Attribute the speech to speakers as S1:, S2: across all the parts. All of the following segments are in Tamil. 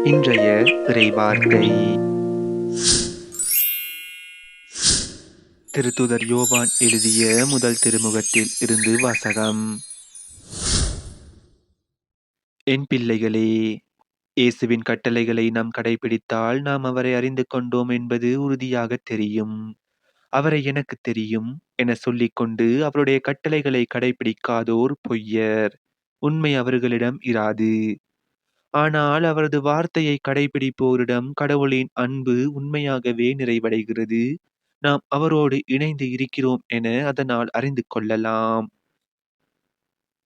S1: இன்றைய இறைவார்த்தை திருத்துதர் யோவான் எழுதிய முதல் திருமுகத்தில் இருந்து வாசகம். என் பிள்ளைகளே, இயேசுவின் கட்டளைகளை நாம் கடைபிடித்தால் நாம் அவரை அறிந்து கொண்டோம் என்பது உறுதியாக தெரியும். அவரை எனக்கு தெரியும் என சொல்லிக்கொண்டு அவருடைய கட்டளைகளை கடைபிடிக்காதோர் பொய்யர், உண்மை அவர்களிடம் இராது. ஆனால் அவரது வார்த்தையை கடைபிடிப்போரிடம் கடவுளின் அன்பு உண்மையாகவே நிறைவடைகிறது. நாம் அவரோடு இணைந்து இருக்கிறோம் என அதனால் அறிந்து கொள்ளலாம்.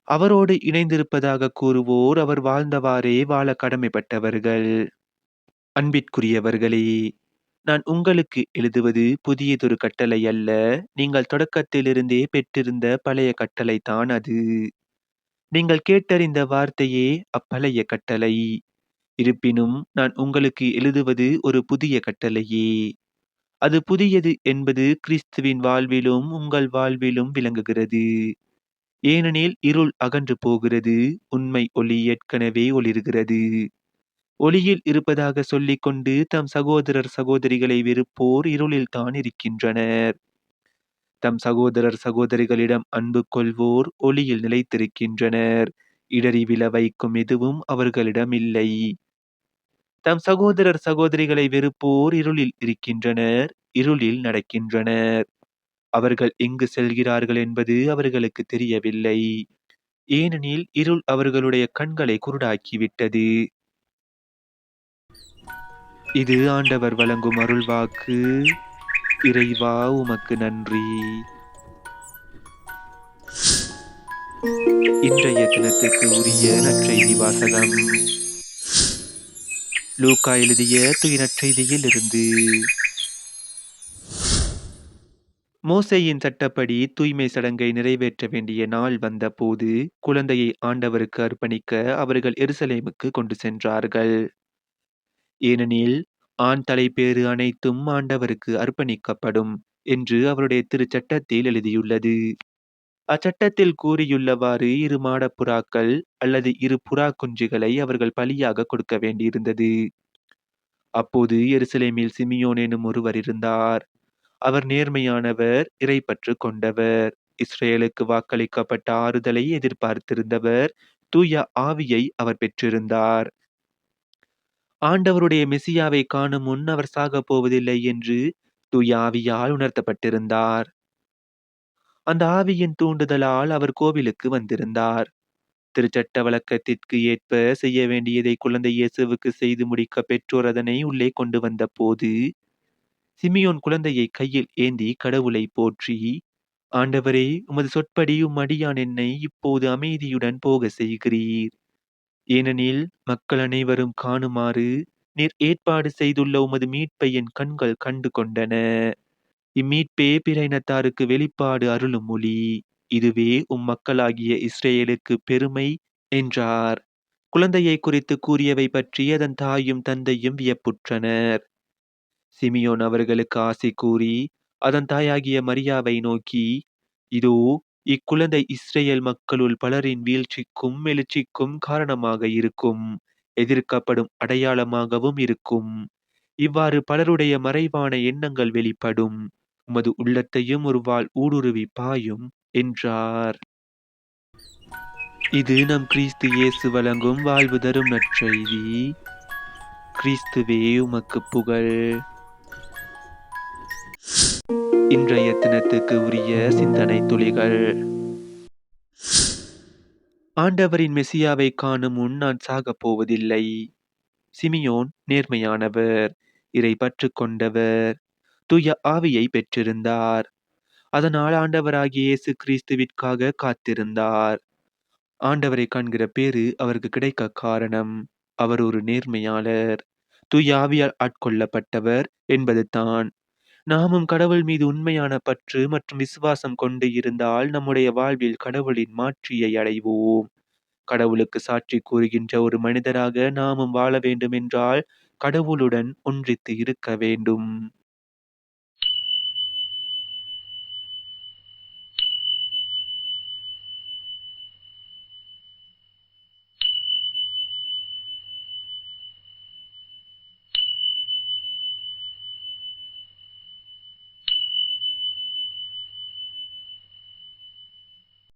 S1: அவரோடு இணைந்திருப்பதாக கூறுவோர் அவர் வாழ்ந்தவாறே வாழ கடமைப்பட்டவர்கள். அன்பிற்குரியவர்களே, நான் உங்களுக்கு எழுதுவது புதியதொரு கட்டளை அல்ல, நீங்கள் தொடக்கத்திலிருந்தே பெற்றிருந்த பழைய கட்டளைதான் அது. நீங்கள் கேட்டறிந்த வார்த்தையே அப்பழைய கட்டளை. இருப்பினும் நான் உங்களுக்கு எழுதுவது ஒரு புதிய கட்டளையே. அது புதியது என்பது கிறிஸ்துவின் வாழ்விலும் உங்கள் வாழ்விலும் விளங்குகிறது. ஏனெனில் இருள் அகன்று போகிறது, உண்மை ஒளி ஏற்கனவே ஒளிர்கிறது. ஒளியில் இருப்பதாக சொல்லிக்கொண்டு தம் சகோதரர் சகோதரிகளை வெறுப்போர் இருளில் தான் இருக்கின்றனர். தம் சகோதரர் சகோதரிகளிடம் அன்பு கொள்வோர் ஒளியில் நிலைத்திருக்கின்றனர். இடறி விழ வைக்கும் எதுவும் அவர்களிடம் இல்லை. தம் சகோதரர் சகோதரிகளை வெறுப்போர் இருளில் இருக்கின்றனர், இருளில் நடக்கின்றனர். அவர்கள் எங்கு செல்கிறார்கள் என்பது அவர்களுக்கு தெரியவில்லை. ஏனெனில் இருள் அவர்களுடைய கண்களை குருடாக்கிவிட்டது. இது ஆண்டவர் வழங்கும் அருள்வாக்கு. இறைவா, உமக்கு நன்றி. இன்றைய தினத்துக்கு உரிய நற்செய்தி வாசகம். லூக்கா எழுதிய தூய நற்செய்தியில் இருந்து. மோசேயின் சட்டப்படி தூய்மை சடங்கை நிறைவேற்ற வேண்டிய நாள் வந்த போது குழந்தையை ஆண்டவருக்கு அர்ப்பணிக்க அவர்கள் எருசலேமுக்கு கொண்டு சென்றார்கள். ஏனெனில் ஆண் தலைப்பேறு அனைத்தும் ஆண்டவருக்கு அர்ப்பணிக்கப்படும் என்று அவருடைய திருச்சட்டத்தில் எழுதியுள்ளது. அச்சட்டத்தில் கூறியுள்ளவாறு 2 மாடப்புறாக்கள் அல்லது 2 புறா குஞ்சுகளை அவர்கள் பலியாக கொடுக்க வேண்டியிருந்தது. அப்போது எருசலேமில் சிமியோன் எனும் ஒருவர் இருந்தார். அவர் நேர்மையானவர், இறைப்பற்று கொண்டவர், இஸ்ரேலுக்கு வாக்களிக்கப்பட்ட ஆறுதலை எதிர்பார்த்திருந்தவர், தூய ஆவியை அவர் பெற்றிருந்தார். ஆண்டவருடைய மெசியாவை காணும் முன் அவர் சாகப் போவதில்லை என்று தூய ஆவியால் உணர்த்தப்பட்டிருந்தார். அந்த ஆவியின் தூண்டுதலால் அவர் கோவிலுக்கு வந்திருந்தார். திருச்சட்ட வழக்கத்திற்கு ஏற்ப செய்ய வேண்டியதை குழந்தை இயேசுவுக்கு செய்து முடிக்க பெற்றோர் அதனை உள்ளே கொண்டு வந்த போது, சிமியோன் குழந்தையை கையில் ஏந்தி கடவுளை போற்றி, ஆண்டவரே, உமது சொற்படி அடியான் என்னை இப்போது அமைதியுடன் போக செய்கிறீர். ஏனெனில் மக்கள் அனைவரும் காணுமாறு நீர் ஏற்பாடு செய்துள்ள உமது மீட்பை என் கண்கள் கண்டு கொண்டன. இம்மீட்பே பிற இனத்தாருக்கு வெளிப்பாடு அருளும் ஒளி. இதுவே மக்களாகிய இஸ்ரேலுக்கு பெருமை என்றார். குழந்தையை குறித்து கூறியவை பற்றி அதன் தாயும் தந்தையும் வியப்புற்றனர். சிமியோன் அவர்களுக்கு ஆசி கூறி அதன் தாயாகிய மரியாவை நோக்கி, இதோ, இக்குழந்தை இஸ்ரேல் மக்களுள் பலரின் வீழ்ச்சிக்கும் எழுச்சிக்கும் காரணமாக இருக்கும், எதிர்க்கப்படும் அடையாளமாகவும் இருக்கும். இவ்வாறு பலருடைய மறைவான எண்ணங்கள் வெளிப்படும். உமது உள்ளத்தையும் ஒரு வாள் ஊடுருவி பாயும் என்றார். இது நம் கிறிஸ்து இயேசு வழங்கும் வாழ்வு தரும் நற்செய்தி. கிறிஸ்துவே, உமக்கு புகழ். இன்றைய தினத்துக்கு உரிய சிந்தனை துளிகள். ஆண்டவரின் மெசியாவை காணும் முன் நான் சாகப் போவதில்லை. சிமியோன் நேர்மையானவர், இறைப்பற்று கொண்டவர், தூய ஆவியை பெற்றிருந்தார். அதனால் ஆண்டவராகிய இயேசு கிறிஸ்துவிற்காக காத்திருந்தார். ஆண்டவரை காண்கிற பேறு அவருக்கு கிடைக்க காரணம், அவர் ஒரு நேர்மையாளர், தூய ஆவியால் ஆட்கொள்ளப்பட்டவர் என்பது தான். நாமும் கடவுள் மீது உண்மையான பற்று மற்றும் விசுவாசம் கொண்டு இருந்தால் நம்முடைய வாழ்வில் கடவுளின் மாட்சியை அடைவோம். கடவுளுக்கு சாட்சி கூறுகின்ற ஒரு மனிதராக நாமும் வாழ வேண்டும் என்றால் கடவுளுடன் ஒன்றித்து இருக்க வேண்டும்.